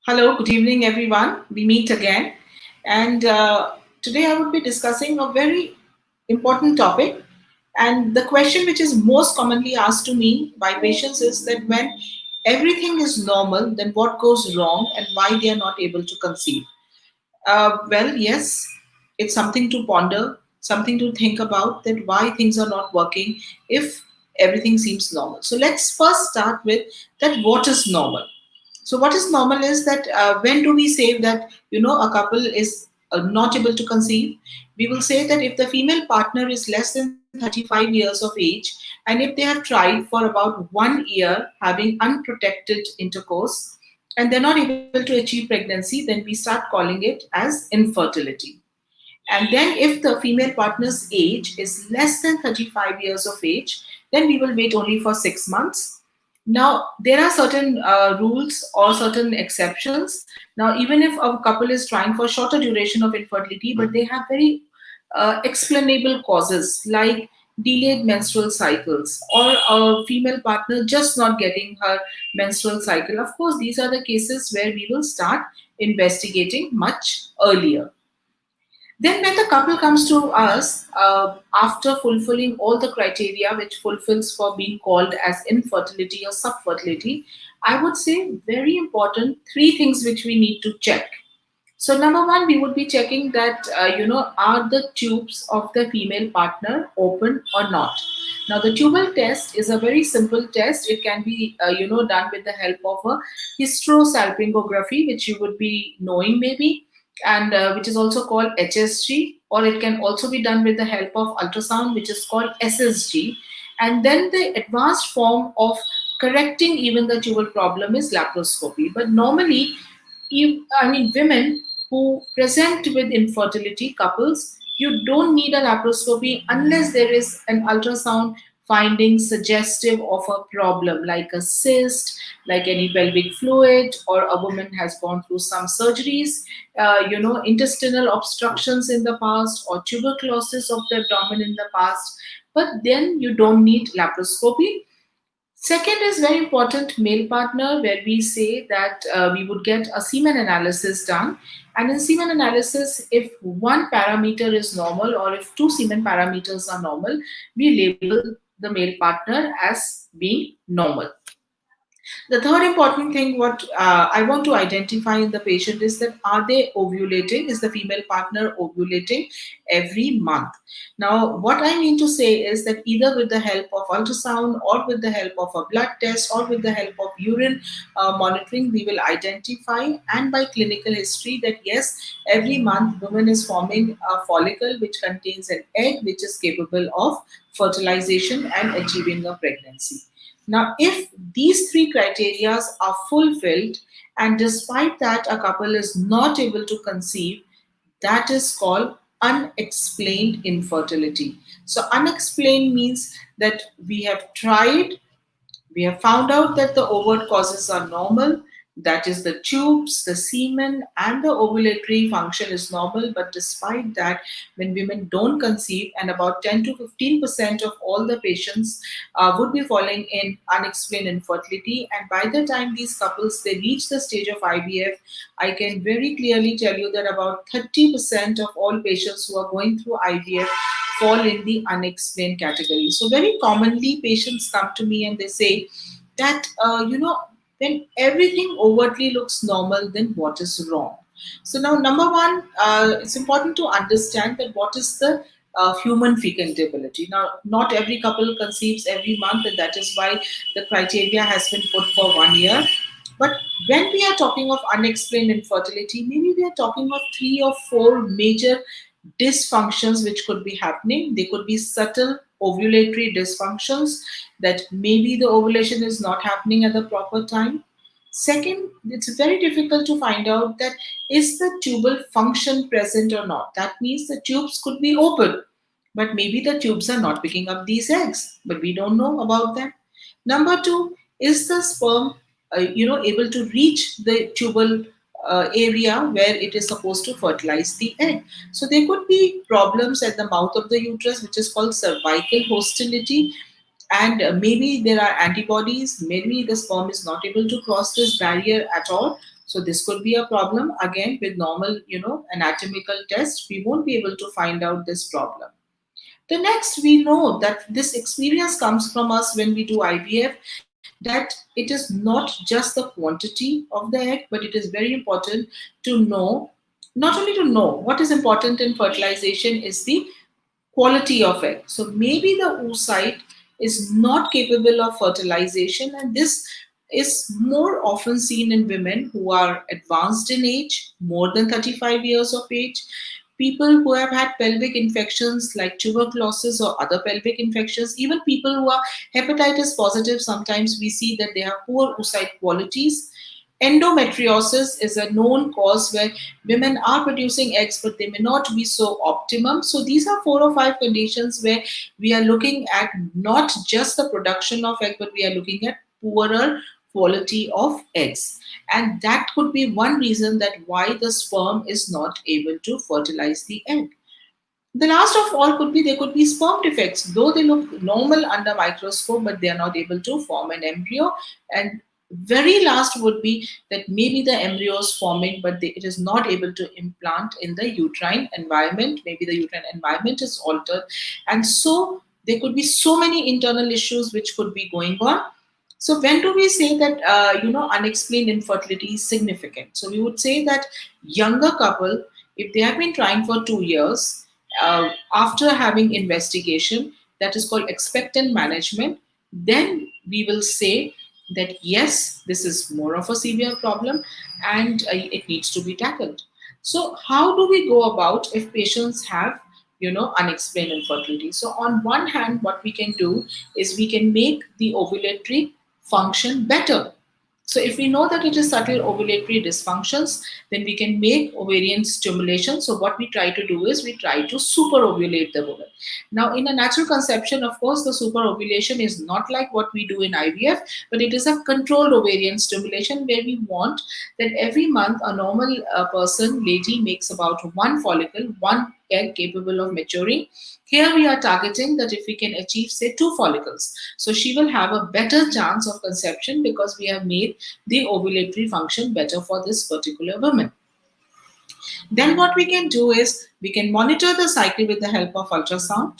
Hello, good evening, everyone. We meet again. And today I would be discussing a very important topic. And the question which is most commonly asked to me by patients is that when everything is normal, then what goes wrong and why they are not able to conceive? Well, yes, it's something to ponder, something to think about that why things are not working if everything seems normal. So let's first start with that what is normal. So what is normal is that when do we say that a couple is not able to conceive? We will say that if the female partner is less than 35 years of age and if they have tried for about 1 year having unprotected intercourse and they're not able to achieve pregnancy, then we start calling it as infertility. And then, if the female partner's age is less than 35 years of age, then we will wait only for 6 months. Now, there are certain rules or certain exceptions. Now, even if a couple is trying for shorter duration of infertility, but they have very explainable causes like delayed menstrual cycles or a female partner just not getting her menstrual cycle, of course, these are the cases where we will start investigating much earlier. Then, when the couple comes to us after fulfilling all the criteria which fulfills for being called as infertility or subfertility, I would say very important three things which we need to check. So, number one, we would be checking that are the tubes of the female partner open or not. Now, the tubal test is a very simple test. It can be done with the help of a hysterosalpingography, which you would be knowing maybe, and which is also called HSG, or it can also be done with the help of ultrasound, which is called SSG. And then the advanced form of correcting even the tubal problem is laparoscopy. But normally, women who present with infertility couples, you don't need a laparoscopy unless there is an ultrasound finding suggestive of a problem like a cyst, like any pelvic fluid, or a woman has gone through some surgeries, intestinal obstructions in the past, or tuberculosis of the abdomen in the past. But then you don't need laparoscopy. Second is very important male partner, where we say that we would get a semen analysis done. And in semen analysis, if one parameter is normal or if two semen parameters are normal, we label the male partner as being normal. The third important thing what I want to identify in the patient is that are they ovulating? Is the female partner ovulating every month? Now, what I mean to say is that either with the help of ultrasound or with the help of a blood test or with the help of urine monitoring, we will identify and by clinical history that yes, every month woman is forming a follicle which contains an egg which is capable of fertilization and achieving a pregnancy. Now, if these three criteria are fulfilled, and despite that a couple is not able to conceive, that is called unexplained infertility. So, unexplained means that we have tried, we have found out that the overt causes are normal, that is, the tubes, the semen, and the ovulatory function is normal. But despite that, when women don't conceive, and about 10 to 15% of all the patients would be falling in unexplained infertility, and by the time these couples they reach the stage of IVF, I can very clearly tell you that about 30% of all patients who are going through IVF fall in the unexplained category. So very commonly, patients come to me and they say that when everything overtly looks normal, then what is wrong? So now, number one, it's important to understand that what is the human fecundability. Now, not every couple conceives every month, and that is why the criteria has been put for 1 year. But when we are talking of unexplained infertility, maybe we are talking of three or four major dysfunctions which could be happening. They could be subtle ovulatory dysfunctions, that maybe the ovulation is not happening at the proper time. Second, it's very difficult to find out that is the tubal function present or not. That means the tubes could be open, but maybe the tubes are not picking up these eggs, but we don't know about that. Number two, is the sperm, able to reach the tubal area where it is supposed to fertilize the egg? So there could be problems at the mouth of the uterus, which is called cervical hostility, and maybe there are antibodies, maybe the sperm is not able to cross this barrier at all. So this could be a problem. Again, with normal, anatomical tests, we won't be able to find out this problem. The next, we know that this experience comes from us when we do IVF, that it is not just the quantity of the egg, but it is very important to know, not only to know, what is important in fertilization is the quality of egg. So maybe the oocyte is not capable of fertilization, and this is more often seen in women who are advanced in age, more than 35 years of age, people who have had pelvic infections like tuberculosis or other pelvic infections, even people who are hepatitis positive, sometimes we see that they have poor oocyte qualities. Endometriosis is a known cause where women are producing eggs, but they may not be so optimum. So these are 4 or 5 conditions where we are looking at not just the production of egg, but we are looking at poorer quality of eggs. And that could be one reason that why the sperm is not able to fertilize the egg. The last of all could be there could be sperm defects, though they look normal under microscope, but they are not able to form an embryo. And very last would be that maybe the embryo is forming, but it is not able to implant in the uterine environment. Maybe the uterine environment is altered, and so there could be so many internal issues which could be going on. So when do we say that unexplained infertility is significant? So we would say that younger couple, if they have been trying for 2 years, after having investigation, that is called expectant management, then we will say that yes, this is more of a severe problem and it needs to be tackled. So how do we go about if patients have unexplained infertility? So on one hand, what we can do is we can make the ovulatory function better. So if we know that it is subtle ovulatory dysfunctions, then we can make ovarian stimulation. So what we try to do is we try to super ovulate the woman. Now in a natural conception, of course, the super ovulation is not like what we do in IVF, but it is a controlled ovarian stimulation where we want that every month a normal person, lady, makes about 1 follicle, 1 egg capable of maturing. Here we are targeting that if we can achieve, say, 2 follicles, so she will have a better chance of conception because we have made the ovulatory function better for this particular woman. Then what we can do is we can monitor the cycle with the help of ultrasound.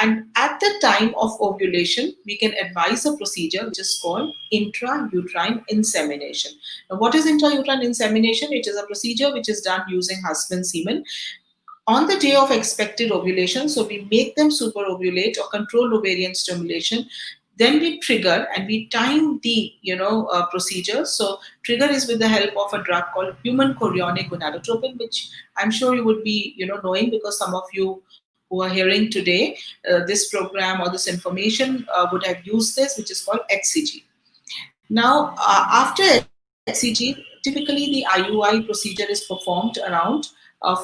And at the time of ovulation, we can advise a procedure which is called intrauterine insemination. Now, what is intrauterine insemination? It is a procedure which is done using husband semen on the day of expected ovulation. So we make them super ovulate or control ovarian stimulation. Then we trigger and we time the procedure. So trigger is with the help of a drug called human chorionic gonadotropin, which I'm sure you would be knowing because some of you who are hearing today this program or this information would have used this, which is called HCG. Now, after HCG, typically the IUI procedure is performed around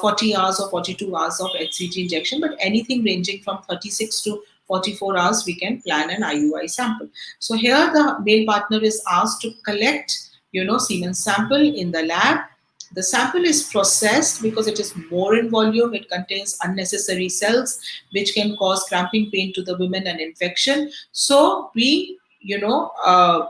40 hours or 42 hours of HCG injection, but anything ranging from 36 to 44 hours, we can plan an IUI sample. So here the male partner is asked to collect, semen sample in the lab. The sample is processed because it is more in volume. It contains unnecessary cells, which can cause cramping pain to the women and infection. So we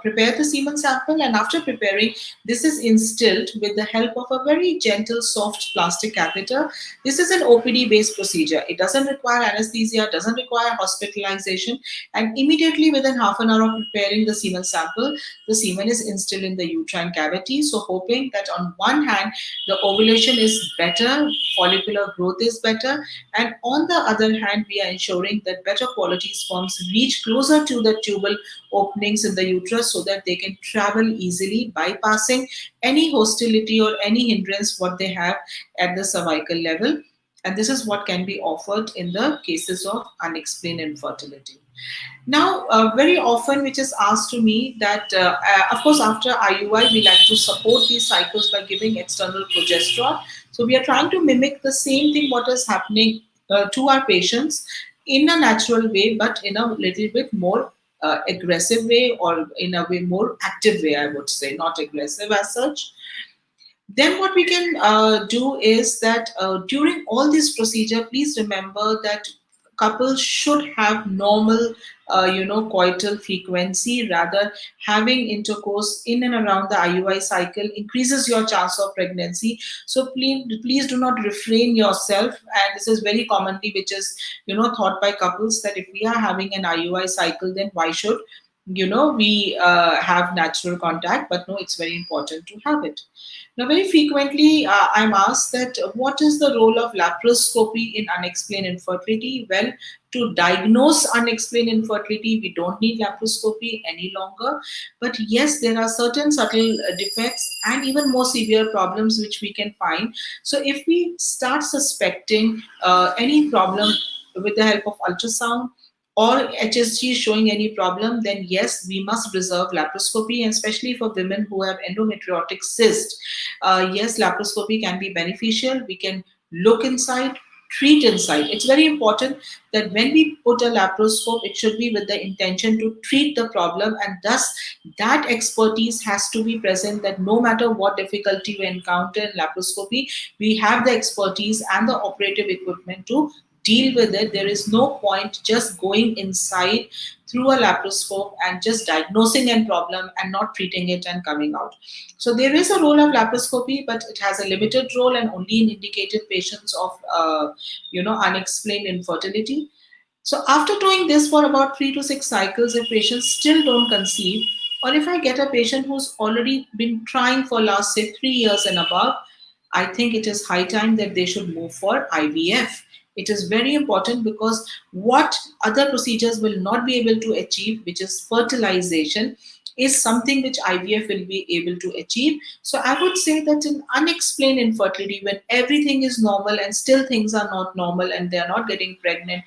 prepare the semen sample, and after preparing, this is instilled with the help of a very gentle, soft plastic catheter. This is an OPD based procedure. It doesn't require anesthesia, doesn't require hospitalization, and immediately within half an hour of preparing the semen sample, the semen is instilled in the uterine cavity. So hoping that on one hand, the ovulation is better, follicular growth is better, and on the other hand, we are ensuring that better quality sperms reach closer to the tubal openings in the uterus so that they can travel easily, bypassing any hostility or any hindrance what they have at the cervical level. And this is what can be offered in the cases of unexplained infertility. Now, very often, which is asked to me that, of course, after IUI, we like to support these cycles by giving external progesterone. So we are trying to mimic the same thing what is happening to our patients in a natural way, but in a little bit more aggressive way, or in a way more active way, I would say, not aggressive as such. Then what we can do is that during all this procedure, please remember that couples should have normal coital frequency. Rather, having intercourse in and around the IUI cycle increases your chance of pregnancy. So please do not refrain yourself. And this is very commonly, which is thought by couples, that if we are having an IUI cycle, then why should we have natural contact? But no, it's very important to have it. Now, very frequently, I'm asked that what is the role of laparoscopy in unexplained infertility? Well, to diagnose unexplained infertility, we don't need laparoscopy any longer. But yes, there are certain subtle defects and even more severe problems which we can find. So, if we start suspecting any problem with the help of ultrasound, or HSG is showing any problem, then yes, we must reserve laparoscopy, and especially for women who have endometriotic cyst. Yes, laparoscopy can be beneficial. We can look inside, treat inside. It's very important that when we put a laparoscope, it should be with the intention to treat the problem, and thus that expertise has to be present, that no matter what difficulty we encounter in laparoscopy, we have the expertise and the operative equipment to deal with it. There is no point just going inside through a laparoscope and just diagnosing a problem and not treating it and coming out. So there is a role of laparoscopy, but it has a limited role and only in indicated patients of unexplained infertility. So after doing this for about 3 to 6 cycles, if patients still don't conceive, or if I get a patient who's already been trying for last say 3 years and above, I think it is high time that they should move for IVF. It is very important, because what other procedures will not be able to achieve, which is fertilization, is something which IVF will be able to achieve. So I would say that in unexplained infertility, when everything is normal and still things are not normal and they are not getting pregnant,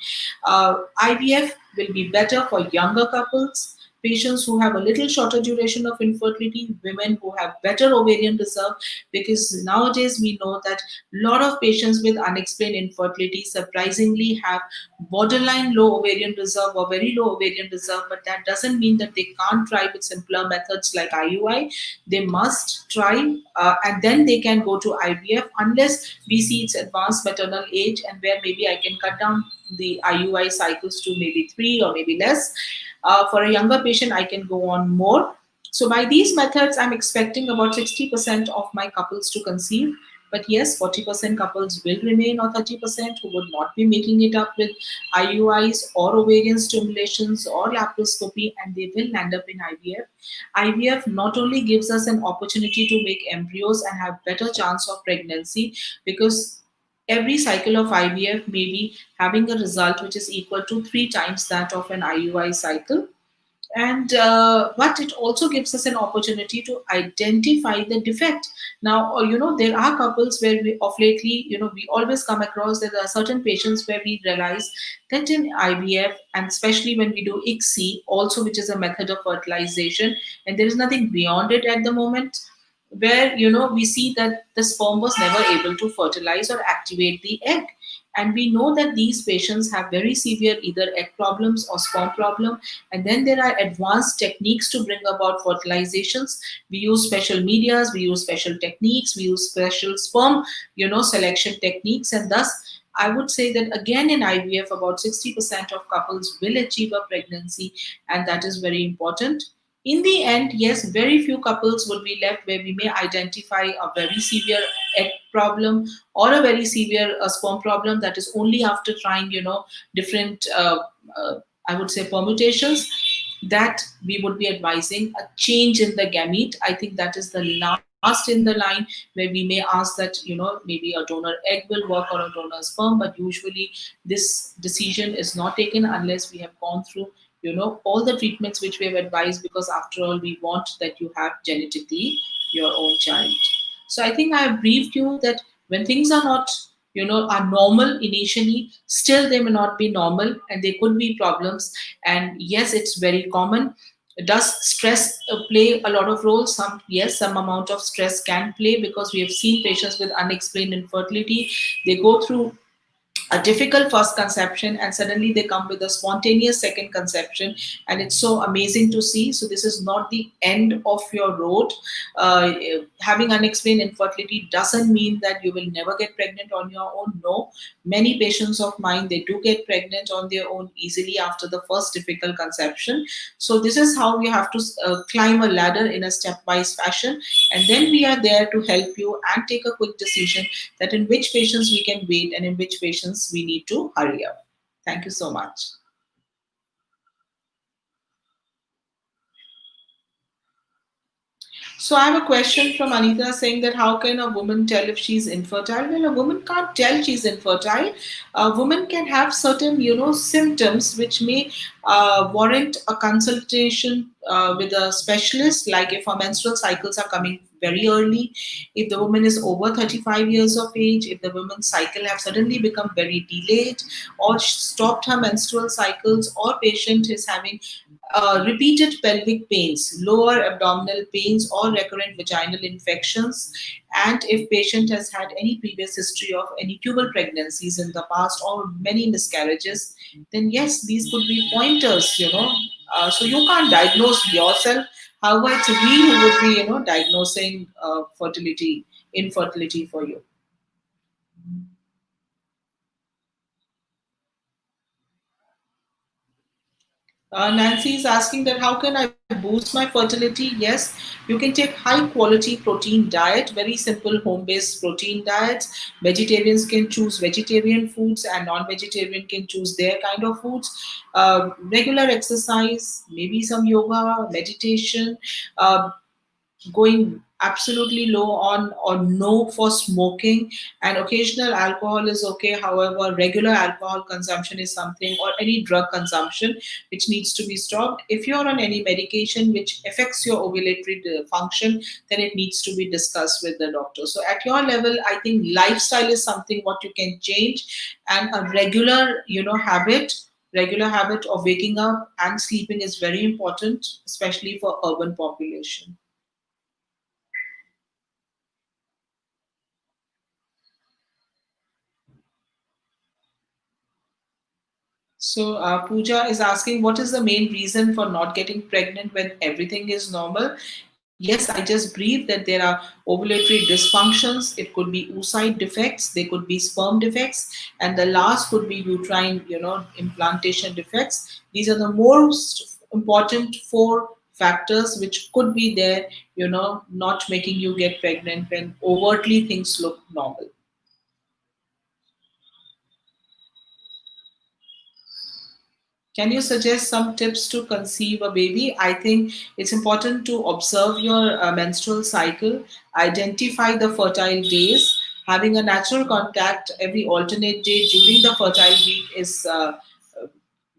IVF will be better for younger couples, patients who have a little shorter duration of infertility, women who have better ovarian reserve, because nowadays we know that a lot of patients with unexplained infertility surprisingly have borderline low ovarian reserve or very low ovarian reserve, but that doesn't mean that they can't try with simpler methods like IUI. They must try, and then they can go to IVF, unless we see its advanced maternal age, and where maybe I can cut down the IUI cycles to maybe 3 or maybe less. For a younger patient, I can go on more. So by these methods, I'm expecting about 60% of my couples to conceive. But yes, 40% couples will remain, or 30% who would not be making it up with IUIs or ovarian stimulations or laparoscopy, and they will land up in IVF. IVF not only gives us an opportunity to make embryos and have better chance of pregnancy, because every cycle of IVF may be having a result which is equal to 3 times that of an IUI cycle. And but it also gives us an opportunity to identify the defect. Now, there are couples where we of lately, we always come across that there are certain patients where we realize that in IVF, and especially when we do ICSI also, which is a method of fertilization, and there is nothing beyond it at the moment, where we see that the sperm was never able to fertilize or activate the egg. And we know that these patients have very severe either egg problems or sperm problem. And then there are advanced techniques to bring about fertilizations. We use special medias, we use special techniques, we use special sperm selection techniques. And thus I would say that again in IVF, about 60% of couples will achieve a pregnancy, and that is very important. In the end, yes, very few couples will be left where we may identify a very severe egg problem or a very severe sperm problem. That is only after trying, different, I would say, permutations, that we would be advising a change in the gamete. I think that is the last in the line where we may ask that, maybe a donor egg will work or a donor sperm, but usually this decision is not taken unless we have gone through all the treatments which we have advised, because after all we want that you have genetically your own child. So I think I have briefed you that when things are not are normal initially, still they may not be normal and there could be problems. And yes, it's very common. Does stress play a lot of role? Yes, some amount of stress can play, because we have seen patients with unexplained infertility, they go through a difficult first conception, and suddenly they come with a spontaneous second conception, and it's so amazing to see. So this is not the end of your road. uh, Having unexplained infertility doesn't mean that you will never get pregnant on your own. No, many patients of mine, they do get pregnant on their own easily after the first difficult conception. So this is how we have to climb a ladder in a stepwise fashion, and then we are there to help you and take a quick decision that in which patients we can wait and in which patients we need to hurry up. Thank you so much. So I have a question from Anita saying that how can a woman tell if she's infertile? Well, a woman can't tell she's infertile. A woman can have certain, symptoms which may warrant a consultation with a specialist, like if her menstrual cycles are coming very early, if the woman is over 35 years of age, if the woman's cycle have suddenly become very delayed or stopped her menstrual cycles, or patient is having repeated pelvic pains, lower abdominal pains, or recurrent vaginal infections, and if patient has had any previous history of any tubal pregnancies in the past or many miscarriages, then yes, these could be pointers. So you can't diagnose yourself. However, it's we who would be, diagnosing infertility for you. Nancy is asking that how can I boost my fertility? Yes, you can take high quality protein diet, very simple home based protein diets. Vegetarians can choose vegetarian foods and non-vegetarian can choose their kind of foods. Regular exercise, maybe some yoga, meditation, uh, going absolutely low on or no for smoking, and occasional alcohol is okay. However, regular alcohol consumption is something, or any drug consumption, which needs to be stopped. If you're on any medication which affects your ovulatory function, then it needs to be discussed with the doctor. So at your level, I think lifestyle is something what you can change, and a regular habit of waking up and sleeping is very important, especially for urban population. So, Pooja is asking, what is the main reason for not getting pregnant when everything is normal? Yes, I just briefed that there are ovulatory dysfunctions. It could be oocyte defects, they could be sperm defects, and the last could be uterine, implantation defects. These are the most important four factors which could be there, not making you get pregnant when overtly things look normal. Can you suggest some tips to conceive a baby? I think it's important to observe your menstrual cycle, identify the fertile days. Having a natural contact every alternate day during the fertile week is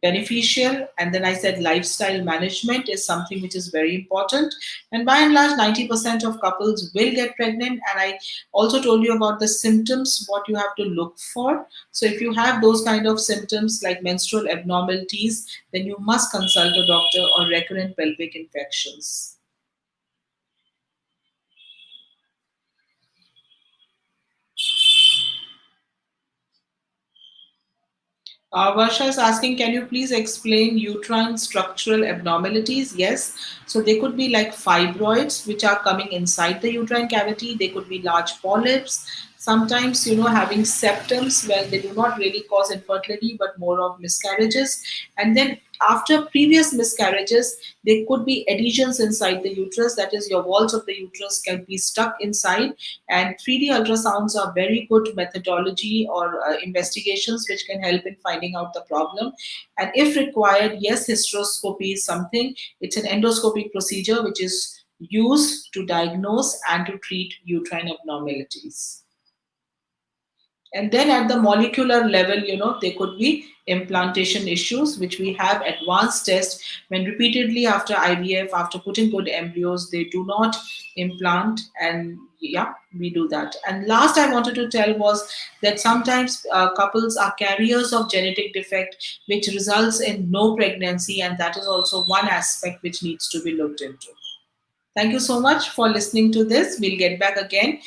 beneficial. And then I said lifestyle management is something which is very important. And by and large, 90% of couples will get pregnant. And I also told you about the symptoms, what you have to look for. So if you have those kind of symptoms like menstrual abnormalities, then you must consult a doctor, or recurrent pelvic infections. Varsha is asking, can you please explain uterine structural abnormalities? Yes. So they could be like fibroids, which are coming inside the uterine cavity. They could be large polyps. Sometimes, having septums, well, they do not really cause infertility, but more of miscarriages. And then after previous miscarriages, there could be adhesions inside the uterus. That is, your walls of the uterus can be stuck inside, and 3D ultrasounds are very good methodology or investigations which can help in finding out the problem. And if required, yes, hysteroscopy is something. It's an endoscopic procedure which is used to diagnose and to treat uterine abnormalities. And then at the molecular level, there could be implantation issues, which we have advanced tests when repeatedly after IVF, after putting good embryos, they do not implant. And yeah, we do that. And last I wanted to tell was that sometimes couples are carriers of genetic defect, which results in no pregnancy. And that is also one aspect which needs to be looked into. Thank you so much for listening to this. We'll get back again